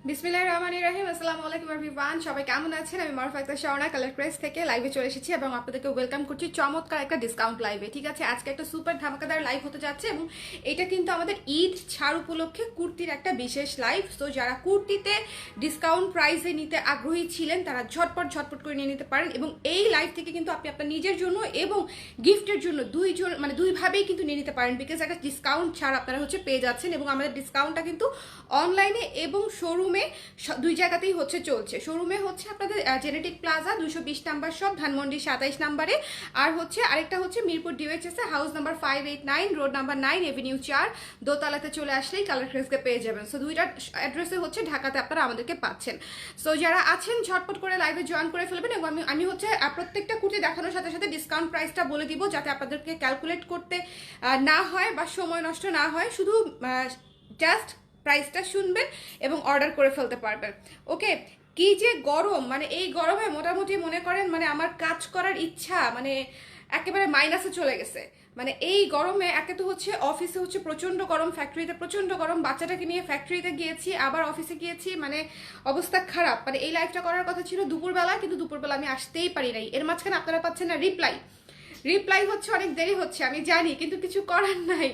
বিসমিল্লাহির রহমানির রহিম। আসসালামু আলাইকুম এভরিওয়ান, সবাই কেমন আছেন? আমি মারুফা আক্তার শাওনা কালার প্রেস থেকে লাইভে চলে এসেছি এবং আপনাদেরকে ওয়েলকাম করছি চমৎকার একটা ডিসকাউন্ট লাইভে। ঠিক আছে, আজকে একটা সুপার ধামাকাদার লাইভ হতে যাচ্ছে এবং এটা কিন্তু আমাদের ঈদ ছাড় উপলক্ষে কুর্তির একটা বিশেষ লাইভ। তো যারা কুর্তিতে ডিসকাউন্ট প্রাইসে নিতে আগ্রহী ছিলেন তারা ঝটপট করে নিয়ে নিতে পারেন এবং এই লাইভ থেকে কিন্তু আপনি আপনার নিজের জন্য এবং গিফটের জন্য দুইভাবেই কিন্তু নিয়ে নিতে পারেন, বিকজ একটা ডিসকাউন্ট ছাড় আপনারা হচ্ছে পেয়ে যাচ্ছেন এবং আমাদের ডিসকাউন্টটা কিন্তু অনলাইনে এবং শোরুমে দুই জায়গাতেই হচ্ছে চলছে। শোরুমে হচ্ছে আপনাদের genetic plaza 220 number shop Dhanmondi 27 নাম্বারে, আর হচ্ছে আরেকটা হচ্ছে Mirpur DOHS house number 589 road number 9 Avenue 4 দোতলাতে চলে আসলেই কালার ক্রেসকে পেয়ে যাবেন। সো দুইটা অ্যাড্রেসে হচ্ছে ঢাকাতে আপনারা আমাদেরকে পাচ্ছেন। সো যারা আছেন ঝটপট করে লাইভে জয়েন করে ফেলবেন এবং আমি হচ্ছে প্রত্যেকটা কুর্তি দেখানোর সাথে সাথে ডিসকাউন্ট প্রাইসটা বলে দিব যাতে আপনাদেরকে ক্যালকুলেট করতে না হয় বা সময় নষ্ট না হয়, শুধু জাস্ট প্রাইসটা শুনবেন এবং অর্ডার করে ফেলতে পারবেন। ওকে, কি যে গরম, মানে এই গরমে মোটামুটি মনে করেন মানে আমার কাজ করার ইচ্ছা মানে একেবারে মাইনাসে চলে গেছে। মানে এই গরমে একে তো হচ্ছে অফিসে হচ্ছে প্রচন্ড গরম, ফ্যাক্টরিতে প্রচন্ড গরম, বাচ্চাটাকে নিয়ে ফ্যাক্টরিতে গিয়েছি আবার অফিসে গিয়েছি, মানে অবস্থা খারাপ। মানে এই লাইভটা করার কথা ছিল দুপুরবেলা, কিন্তু দুপুরবেলা আমি আসতেই পারি নাই। এর মাঝখানে আপনারা পাচ্ছেন না রিপ্লাই হচ্ছে, অনেক দেরি হচ্ছে আমি জানি, কিন্তু কিছু করার নাই।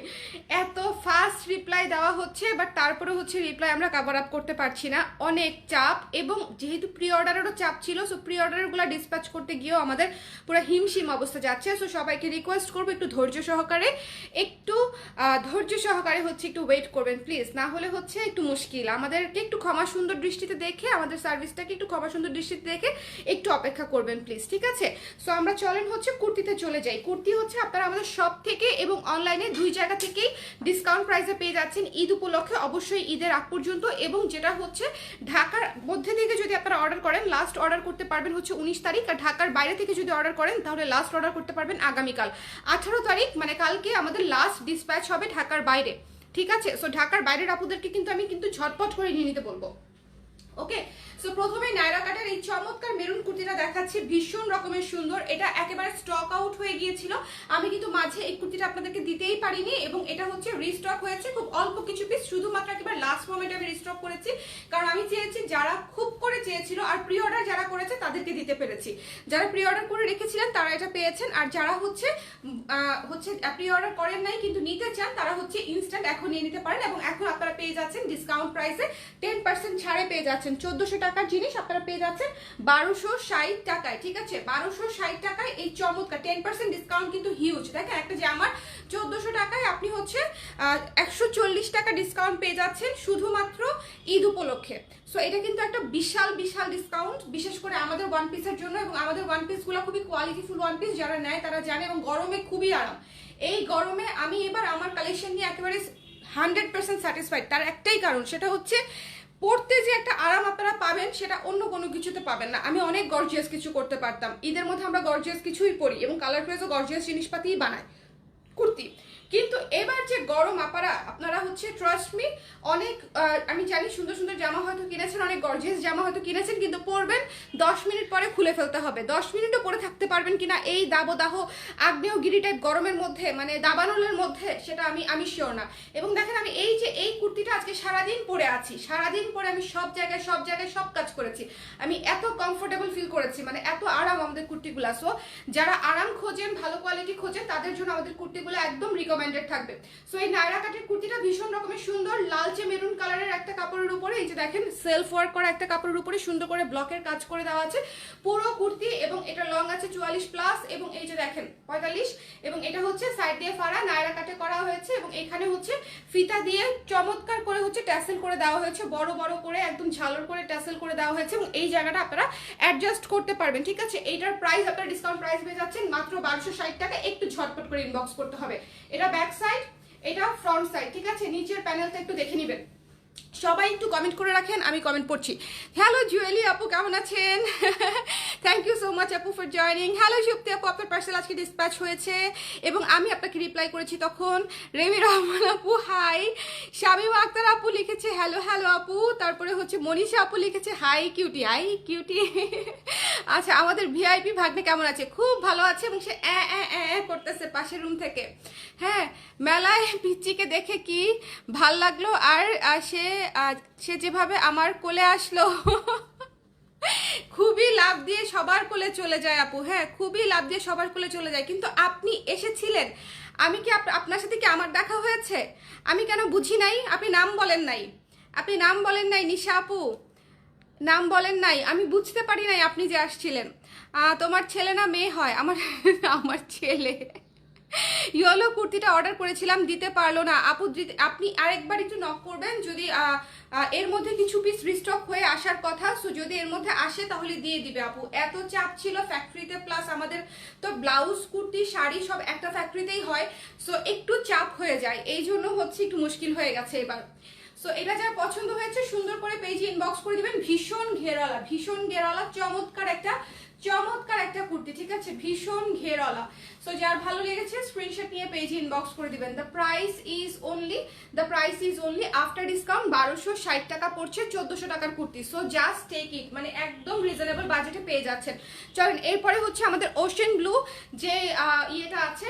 এত ফাস্ট রিপ্লাই দেওয়া হচ্ছে বাট তারপরে হচ্ছে রিপ্লাই আমরা কভার আপ করতে পারছি না, অনেক চাপ। এবং যেহেতু প্রি অর্ডারেরও চাপ ছিল, সো প্রি অর্ডারগুলো ডিসপ্যাচ করতে গিয়েও আমাদের পুরো হিমশিম অবস্থা যাচ্ছে। সো সবাইকে রিকোয়েস্ট করবো একটু ধৈর্য সহকারে হচ্ছে একটু ওয়েট করবেন প্লিজ, না হলে হচ্ছে একটু মুশকিল। আমাদেরকে একটু ক্ষমা সুন্দর দৃষ্টিতে দেখে, আমাদের সার্ভিসটাকে একটু ক্ষমা সুন্দর দৃষ্টিতে দেখে একটু অপেক্ষা করবেন প্লিজ, ঠিক আছে? সো আমরা চলেন হচ্ছে কুর্তিতে চলে যাই। কুর্তি হচ্ছে আপনারা আমাদের শপ থেকে এবং অনলাইনে দুই জায়গা থেকেই ডিসকাউন্ট প্রাইসে পেয়ে যাচ্ছেন ঈদ উপলক্ষে, অবশ্যই ঈদের আগ পর্যন্ত। এবং যেটা হচ্ছে ঢাকার মধ্যে থেকে যদি আপনারা অর্ডার করেন লাস্ট অর্ডার করতে পারবেন হচ্ছে 19 তারিখ, আর ঢাকার বাইরে থেকে যদি অর্ডার করেন তাহলে লাস্ট অর্ডার করতে পারবেন আগামীকাল 18 তারিখ, মানে কালকে আমাদের লাস্ট ডিসপ্যাচ হবে ঢাকার বাইরে, ঠিক আছে? সো ঢাকার বাইরের আপুদেরকে কিন্তু আমি ঝটপট করে নিয়ে নিতে বলবো। ওকে, সো প্রথমে নায়রা কাটের এই চমৎকার মেরুন কুর্তিটা দেখাচ্ছি, ভীষণ রকমের সুন্দর। এটা একেবারে স্টক আউট হয়ে গিয়েছিল, আমি কিন্তু মাঝে এই কুর্তিটা আপনাদেরকে দিতেই পারিনি এবং এটা হচ্ছে রিস্টক হয়েছে খুব অল্প কিছু পিস, শুধুমাত্র একেবারে লাস্ট মোমেন্টে আমি রিস্টক করেছি, কারণ আমি চেয়েছি যারা খুব করে চেয়েছিল আর প্রি অর্ডার যারা করেছে তাদেরকে দিতে পেরেছি। যারা প্রি অর্ডার করে রেখেছিলেন তারা এটা পেয়েছেন, আর যারা হচ্ছে প্রি অর্ডার করেন নাই কিন্তু নিতে চান তারা হচ্ছে ইনস্ট্যান্ট এখন নিয়ে নিতে পারেন। এবং এখন আপনারা পেয়ে যাচ্ছেন ডিসকাউন্ট প্রাইসে 10% ছাড়ে পেয়ে যাচ্ছেন। 1400 টাকার জিনিস আপনারা পেয়ে যাচ্ছেন 1260 টাকায়, ঠিক আছে? 1260 টাকায় এই চমৎকার 10% ডিসকাউন্ট কিন্তু হিউজ। দেখেন একটা জামার 1400 টাকায় আপনি হচ্ছে 140 টাকা ডিসকাউন্ট পেয়ে যাচ্ছেন শুধুমাত্র ঈদ উপলক্ষে। সো এটা কিন্তু একটা বিশাল ডিসকাউন্ট, বিশেষ করে আমাদের ওয়ান পিসের জন্য। এবং আমাদের ওয়ান পিসগুলো খুবই কোয়ালিটিফুল ওয়ান পিস, যারা নেয় তারা জানে, এবং গরমে খুবই আরাম। এই গরমে আমি এবার আমার কালেকশন নিয়ে একেবারে 100% স্যাটিসফাইড। তার একটাই কারণ, সেটা হচ্ছে পড়তে যে একটা আরাম আপনারা পাবেন সেটা অন্য কোনো কিছুতে পাবেন না। আমি অনেক গর্জিয়াস কিছু করতে পারতাম, ঈদের মধ্যে আমরা গর্জিয়াস কিছুই পরি এবং কালার প্রেসও গর্জিয়াস জিনিসপাতিই বানায় কুর্তি, কিন্তু এবার যে গরম আপনারা হচ্ছে ট্রাস্ট মি, অনেক আমি জানি সুন্দর সুন্দর জামা হয়তো কিনেছেন, অনেক গর্জিয়াস জামা হয়তো কিনেছেন, কিন্তু পরবেন 10 মিনিট পরে খুলে ফেলতে হবে। 10 মিনিটও পরে থাকতে পারবেন কিনা এই দাবদাহ আগ্নেয়গিরি টাইপ গরমের মধ্যে, মানে দাবানলের মধ্যে, সেটা আমি শিওর না। এবং দেখেন আমি এই কুর্তিটা আজকে সারাদিন পরে আছি, সারাদিন পরে আমি সব জায়গায় সব কাজ করেছি, আমি এত কমফোর্টেবল ফিল করেছি, মানে এত আরাম আমাদের কুর্তিগুলা। সো যারা আরাম খোঁজেন, ভালো কোয়ালিটি খোঁজেন, তাদের জন্য আমাদের কুর্তিগুলো একদম রিকমেন্ডেড থাকবে। সো এই নায়রা কাটের কুর্তিটা ভীষণ রকমের সুন্দর, লালচে মেরুন কালারের একটা কাপড়ের উপরে, এই যে দেখেন সেলফ ওয়ার্ক করা একটা কাপড়ের উপরে সুন্দর করে ব্লকের কাজ করে দেওয়া আছে পুরো কুর্তি। এবং এটা লং আছে 44+, এবং এই যে দেখেন 45, এবং এটা হচ্ছে সাইড দিয়ে ফাড়া নায়রা কাটে করা হয়েছে। এবং এখানে হচ্ছে ফিতা দিয়ে চমৎকার করে হচ্ছে ট্যাসেল করে দেওয়া হয়েছে, বড় করে একদম ঝালর করে ট্যাসেল করে দেওয়া হয়েছে, এবং এই জায়গাটা আপনারা অ্যাডজাস্ট করতে পারবেন, ঠিক আছে? এইটার প্রাইস আপনারা ডিসকাউন্ট প্রাইস পেয়ে যাচ্ছেন মাত্র 1260 টাকা। একটু ঝটপট করে ইনবক্স করতে হবে। এটা ব্যাক সাইড, এটা ফ্রন্ট সাইড, ঠিক আছে? নিচের প্যানেলটা একটু দেখে নেবেন। সবাই একটু কমেন্ট করে রাখেন, আমি কমেন্ট পড়ছি। হ্যালো জুয়েলি আপু, কেমন আছেন? থ্যাংক ইউ সো মাচ আপু ফর জয়নিং। হ্যালো শুক্তি আপু, আপনার পার্সেল আজকে ডিসপ্যাচ হয়েছে এবং আমি আপনাকে রিপ্লাই করেছি তখন। রেমি রহমান আপু হাই, শামিমা আক্তার আপু লিখেছে হ্যালো হ্যালো আপু, তারপরে হচ্ছে মনীষা আপু লিখেছে হাই কিউটি, হাই কিউটি। আচ্ছা, আমাদের ভিআইপি ভাগ্নে কেমন আছে? খুব ভালো আছে, এবং সে করতেছে পাশের রুম থেকে। হ্যাঁ, মেলায় পিচ্চিকে দেখে কি ভাল লাগলো, আর সে যেভাবে আমার কোলে আসলো। খুবই লাভ দিয়ে সবার কোলে চলে যায় আপু, হ্যাঁ খুবই লাভ দিয়ে সবার কোলে চলে যায়। কিন্তু আপনি এসেছিলেন, আমি কি আপনার সাথে কি আমার দেখা হয়েছে? আমি কেন বুঝি নাই? আপনি নাম বলেন নাই, আপনি নাম বলেন নাই নিশা আপু, নাম বলেন নাই, আমি বুঝতে পারি নাই আপনি যে আসছিলেন। তোমার ছেলে না মেয়ে হয়? আমার আমার ছেলে। ইয়েলো কুর্তিটা অর্ডার করেছিলাম, দিতে পারলো না আপু। আপনি আরেকবার একটু নক করবেন, যদি এর মধ্যে কিছু পিস রিস্টক হয়ে আসার কথা, সো যদি এর মধ্যে আসে তাহলে দিয়ে দিবে আপু। এত চাপ ছিল ফ্যাক্টরিতে, প্লাস আমাদের তো ব্লাউজ কুর্তি শাড়ি সব একটা ফ্যাক্টরিতেই হয়, সো একটু চাপ হয়ে যায়, এই জন্য হচ্ছে একটু মুশকিল হয়ে গেছে এবার। সো এটা যার পছন্দ হয়েছে সুন্দর করে পেজে ইনবক্স করে দিবেন। ভীষণ ঘেরওয়ালা, ভীষণ ঘেরওয়ালা, চমৎকার একটা কুর্তি, ঠিক আছে, ভীষণ ঘেরওয়ালা। সো যার ভালো লেগেছে স্ক্রিনশট নিয়ে পেজে ইনবক্স করে দিবেন। The price is only after discount 1260 টাকা পড়ছে, 1400 টাকার kurti. So just take it, মানে একদম রিজনেবল বাজেটে পেয়ে যাচ্ছেন। চলেন এরপরে হচ্ছে আমাদের ওশেন ব্লু যে ইয়েটা আছে,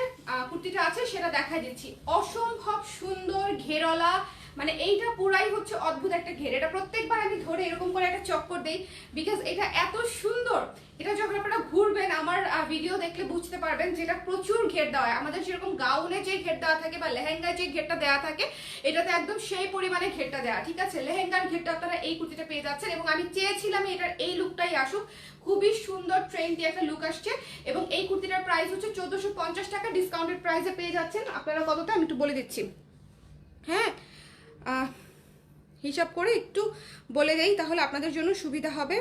কুর্তিটা আছে, সেটা দেখাই দিচ্ছি। অসম্ভব সুন্দর ঘেরওয়ালা, মানে এইটা পুরাই হচ্ছে অদ্ভুত একটা ঘের। এটা প্রত্যেকবার আমি ধরে এরকম করে একটা চক্কর দেই, বিকজ এটা এত সুন্দর। এটা যখন আপনারা ঘুরবেন, আমার ভিডিও দেখলে বুঝতে পারবেন যে এটা প্রচুর ঘের দেওয়া হয়। আমাদের যেরকম গাউনে যে ঘের দেওয়া থাকে বা লেহেঙ্গায় যে ঘেরটা দেওয়া থাকে, এটাতে একদম সেই পরিমাণে ঘেরটা দেওয়া, ঠিক আছে। লেহেঙ্গার ঘেরটা আপনারা এই কুর্তিটা পেয়ে যাচ্ছেন, এবং আমি চেয়েছিলাম এটার এই লুকটাই আসুক। খুবই সুন্দর ট্রেন্ডি একটা লুক আসছে, এবং এই কুর্তিটার প্রাইস হচ্ছে 1450 টাকা, ডিসকাউন্টেড প্রাইসে পেয়ে যাচ্ছেন। আপনারা কতটা আমি একটু বলে দিচ্ছি, হ্যাঁ হিসাব করে একটু বলে দেই, তাহলে আপনাদের জন্য সুবিধা হবে।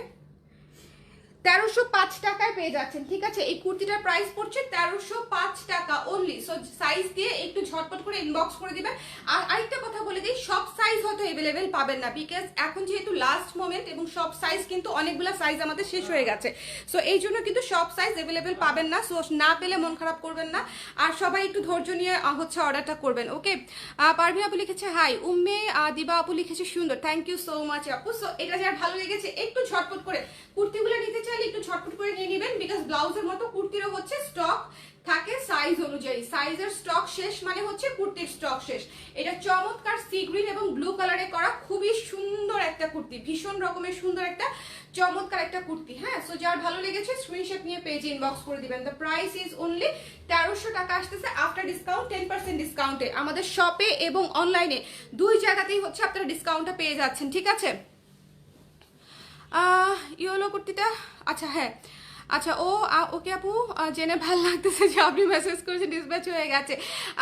1305 টাকায় পেয়ে যাচ্ছেন, ঠিক আছে। এই কুর্তিটার প্রাইস পড়ছে 1305 টাকা অনলি। সো সাইজ দিয়ে একটু ঝটপট করে ইনবক্স করে দিবেন। আর আরেকটা কথা বলে দিই, সব সাইজ হয়তো অ্যাভেলেবেল পাবেন না, বিকজ এখন যেহেতু লাস্ট মোমেন্ট, এবং সব সাইজ কিন্তু অনেকগুলো সাইজ আমাদের শেষ হয়ে গেছে। সো এই জন্য কিন্তু সব সাইজ অ্যাভেলেবেল পাবেন না। সো না পেলে মন খারাপ করবেন না, আর সবাই একটু ধৈর্য নিয়ে হচ্ছে অর্ডারটা করবেন, ওকে। পারভি আপু লিখেছে হাই, উম্মে দিবা আপু লিখেছে সুন্দর, থ্যাংক ইউ সো মাচ আপু। সো এটা যার ভালো লেগেছে একটু ঝটপট করে কুর্তিগুলো নিতে চাইলে একটু ঝটপট করে নিয়ে নেবেন, বিকজ ব্লাউজের মতো কুর্তিরও হচ্ছে স্টক থাকে সাইজ অনুযায়ী। সাইজের স্টক শেষ মানে হচ্ছে কুর্তির স্টক শেষ। এটা চমৎকার সি গ্রিন এবং ব্লু কালারে করা খুবই সুন্দর একটা কুর্তি, ভীষণ রকমের সুন্দর একটা চমৎকার একটা কুর্তি, হ্যাঁ। সো যার ভালো লেগেছে স্ক্রিনশট নিয়ে পেজে ইনবক্স করে দিবেন। দ্য প্রাইস ইজ অনলি 1300 টাকা আসতেছে আফটার ডিসকাউন্ট, 10% ডিসকাউন্টে। আমাদের শপে এবং অনলাইনে দুই জায়গাতেই হচ্ছে আপনারা ডিসকাউন্টটা পেয়ে যাচ্ছেন, ঠিক আছে। ইয়েলো কুর্তিটা, আচ্ছা হ্যাঁ, আচ্ছা ওকে আপু, জেনে ভালো লাগতেছে যে আপনি মেসেজ করেছেন ডিসপ্যাচ হয়ে গেছে।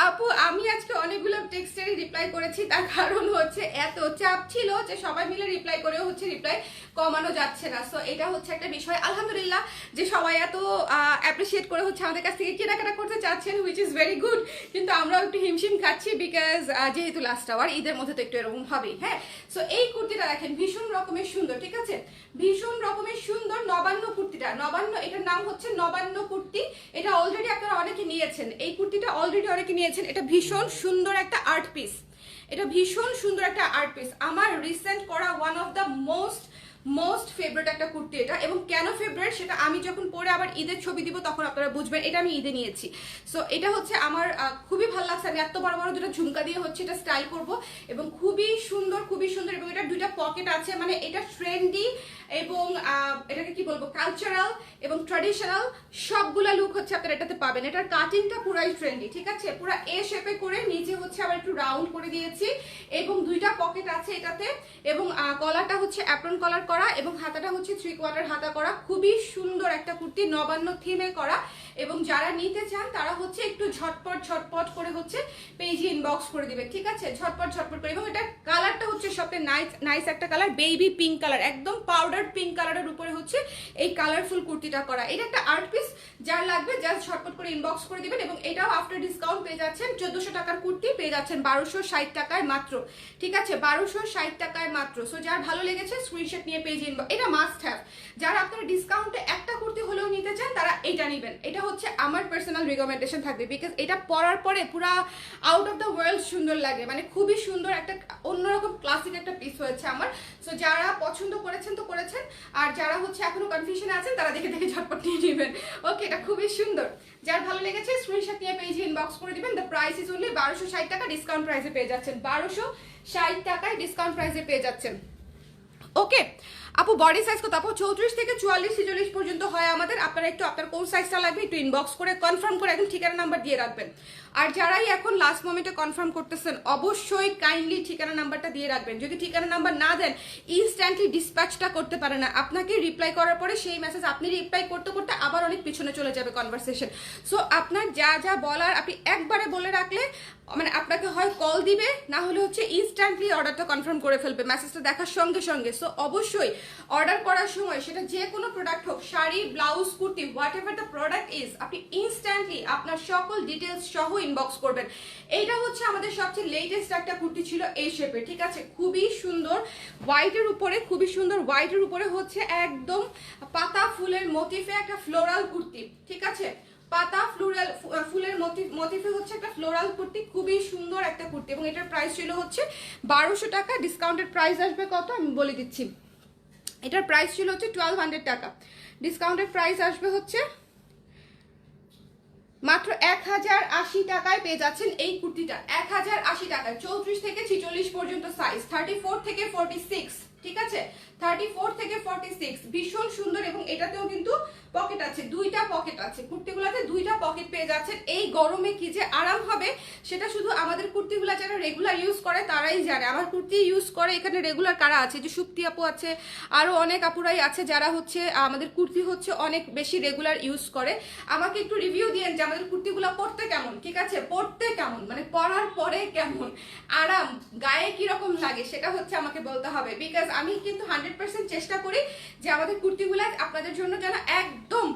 আপু আমি আজকে অনেকগুলো টেক্সটেরই রিপ্লাই করেছি, তার কারণ হচ্ছে এত চাপ ছিল যে সবাই মিলে রিপ্লাই করেও হচ্ছে রিপ্লাই কমানো যাচ্ছে না। সো এটা হচ্ছে একটা বিষয়, আলহামদুলিল্লাহ যে সবাই এত অ্যাপ্রিসিয়েট করে হচ্ছে আমাদের কাছ থেকে কেনাকাটা করতে চাচ্ছেন, হুইচ ইজ ভেরি গুড। কিন্তু আমরাও একটু হিমশিম খাচ্ছি, বিকজ যেহেতু লাস্ট আওয়ার, ঈদের মধ্যে তো একটু এরকম হবেই, হ্যাঁ। সো এই কুর্তিটা দেখেন ভীষণ রকমের সুন্দর, ঠিক আছে, ভীষণ রকমের সুন্দর। নবান্ন কুর্তিটা, নবান্ন, এটার নাম হচ্ছে নবান্ন কুর্তি। এটা অলরেডি আপনারা অনেকে নিয়েছেন, এই কুর্তিটা অলরেডি অনেকে নিয়েছেন। এটা ভীষণ সুন্দর একটা আর্ট পিস, এটা ভীষণ সুন্দর একটা আর্ট পিস, আমার রিসেন্ট করা one of the most favourite একটা কুর্তি এটা। এবং কেন ফেভারিট সেটা আমি যখন পরে আবার ঈদের ছবি দিব তখন আপনারা বুঝবেন। এটা আমি ঈদে নিয়েছি, সো এটা হচ্ছে আমার খুবই ভালো লাগছে। আমি এত বড় বড় দুটো ঝুমকা দিয়ে হচ্ছে এটা স্টাইল করব, এবং খুবই সুন্দর, খুবই সুন্দর। এবং এটা দুইটা পকেট আছে, মানে এটা ট্রেন্ডি এবং এটাকে কি বলবো, কালচারাল এবং ট্র্যাডিশনাল সবগুলা লুক হচ্ছে আপনারা এটাতে পাবেন। এটার কাটিংটা পুরাই ট্রেন্ডি, ঠিক আছে, পুরা এ শেপে করে, নিচে হচ্ছে আবার একটু রাউন্ড করে দিয়েছি, এবং দুইটা পকেট আছে এটাতে, এবং কলারটা হচ্ছে অ্যাপ্রন কলার করা, এবং হাতাটা হচ্ছে 3/4 হাতা করা। খুবই সুন্দর একটা কুর্তি, নবান্ন থিমে করা। এবং যারা নিতে চান তারা হচ্ছে একটু ঝটপট করে হচ্ছে পেজে ইনবক্স করে দিবে, ঠিক আছে, ঝটপট করে। এবং এটা কালারটা হচ্ছে সবচেয়ে নাইস একটা কালার, বেবি পিঙ্ক কালার, একদম পাউডার পিঙ্ক কালারের উপরে হচ্ছে এই কালারফুল কুর্তিটা করা। এটা একটা আর্ট পিস, যার লাগবে জাস্ট ঝটপট করে ইনবক্স করে দিবেন। এবং এটাও আফটার ডিসকাউন্ট পেয়ে যাচ্ছেন 1400 টাকার কুর্তি পেয়ে যাচ্ছেন 1260 টাকায় মাত্র, ঠিক আছে, 1260 টাকায় মাত্র। সো যার ভালো লেগেছে স্ক্রিনশট নিয়ে পেজ ইনবক্স, এটা মাস্ট হ্যাভ। যারা আপনারা ডিসকাউন্টে একটা কুর্তি হলেও নিতে চান তারা এটা নেবেন। এটা হচ্ছে আমার পার্সোনাল রিকমেন্ডেশন থাকবে, বিকজ এটা পরার পরে পুরা আউট অফ দ্য ওয়ার্ল্ড সুন্দর লাগে, মানে খুবই সুন্দর একটা অন্যরকম ক্লাসিক একটা পিস হয়েছে আমার। সো যারা পছন্দ করেছেন তো করেছেন, আর যারা হচ্ছে এখনো কনফিউশনে আছেন তারা দেখে দেখে ঝটপট নিয়ে নেবেন। ওকে, এটা খুবই সুন্দর। যার ভালো লেগেছে স্ক্রিনশট নিয়ে পেজে ইনবক্স করে দিবেন। দ্য প্রাইস ইজ অনলি 1260 টাকা, ডিসকাউন্ট প্রাইসে পেয়ে যাচ্ছেন 1260 টাকায় ডিসকাউন্ট প্রাইসে পেয়ে যাচ্ছেন। ওকে আপু, বডি সাইজ কত? আপু 34 থেকে 44 46 পর্যন্ত হয় আমাদের। আপনারা একটু আপনার কোন সাইজটা লাগবে একটু ইনবক্স করে কনফার্ম করে একদম ঠিকানা নাম্বার দিয়ে রাখবেন। আর যারাই এখন লাস্ট মোমেন্টে কনফার্ম করতেছেন অবশ্যই কাইন্ডলি ঠিকানা নাম্বারটা দিয়ে রাখবেন। যদি ঠিকানা নাম্বার না দেন ইনস্ট্যান্টলি ডিসপ্যাচটা করতে পারে না, আপনাকে রিপ্লাই করার পরে সেই মেসেজ আপনি রিপ্লাই করতে করতে আবার অনেক পিছনে চলে যাবে কনভারসেশন। সো আপনার যা যা বলার আপনি একবারে বলে রাখলে মানে আপনাকে হয় কল দিবে, না হলে হচ্ছে ইনস্ট্যান্টলি অর্ডারটা কনফার্ম করে ফেলবে মেসেজটা দেখার সঙ্গে সঙ্গে। সো অবশ্যই অর্ডার করার সময় সেটা যে কোনো প্রোডাক্ট হোক, sari, blouse, kurti, what ever the product is, আপনি ইনস্ট্যান্টলি আপনার সকল ডিটেলস সহ ইনবক্স করবেন। এইটা হচ্ছে আমাদের সবচেয়ে লেটেস্ট একটা কুর্তি ছিল এই শেপে, ঠিক আছে? খুবই সুন্দর হোয়াইটের উপরে, খুবই সুন্দর হোয়াইটের উপরে হচ্ছে একদম পাতা ফুলের মোটিফে একটা ফ্লোরাল কুর্তি, ঠিক আছে? পাতা ফুলের মোটিফে হচ্ছে একটা ফ্লোরাল কুর্তি, খুবই সুন্দর একটা কুর্তি। এবং এটার প্রাইস ছিল হচ্ছে 1200 টাকা। ডিসকাউন্টেড প্রাইস আসবে কত আমি বলে দিচ্ছি। এটার প্রাইস ছিল হচ্ছে 1200 টাকা, ডিসকাউন্টেড প্রাইস আসবে হচ্ছে মাত্র 1080 টাকায় পেয়ে যাচ্ছেন এই কুর্তিটা। 1080 টাকায় 34 থেকে 46 পর্যন্ত সাইজ, 34 থেকে 46, ঠিক আছে? 34 থেকে 46 ভীষণ সুন্দর। এবং এটাতেও কিন্তু পকেট আছে, দুইটা পকেট আছে কুর্তিগুলোতে, দুইটা পকেট পেয়ে যাচ্ছেন। এই গরমে কি যে আরাম হবে সেটা শুধু আমাদের কুর্তিগুলা যারা রেগুলার ইউজ করে তারাই জানে। আমার কুর্তি ইউজ করে এখানে রেগুলার কারা আছে, যে সুপ্তি আপু আছে, আরো অনেক আপুরাই আছে যারা হচ্ছে আমাদের কুর্তি হচ্ছে অনেক বেশি রেগুলার ইউজ করে। আমাকে একটু রিভিউ দিয়েন যে আমাদের কুর্তিগুলো পরতে কেমন, ঠিক আছে? পরতে কেমন মানে পরার পরে কেমন আরাম, গায়ে কিরকম লাগে সেটা হচ্ছে আমাকে বলতে হবে। বিকজ আমি কিন্তু 100% চেষ্টা করি যে আমাদের কুর্তিগুলা আপনাদের জন্য যেন একদম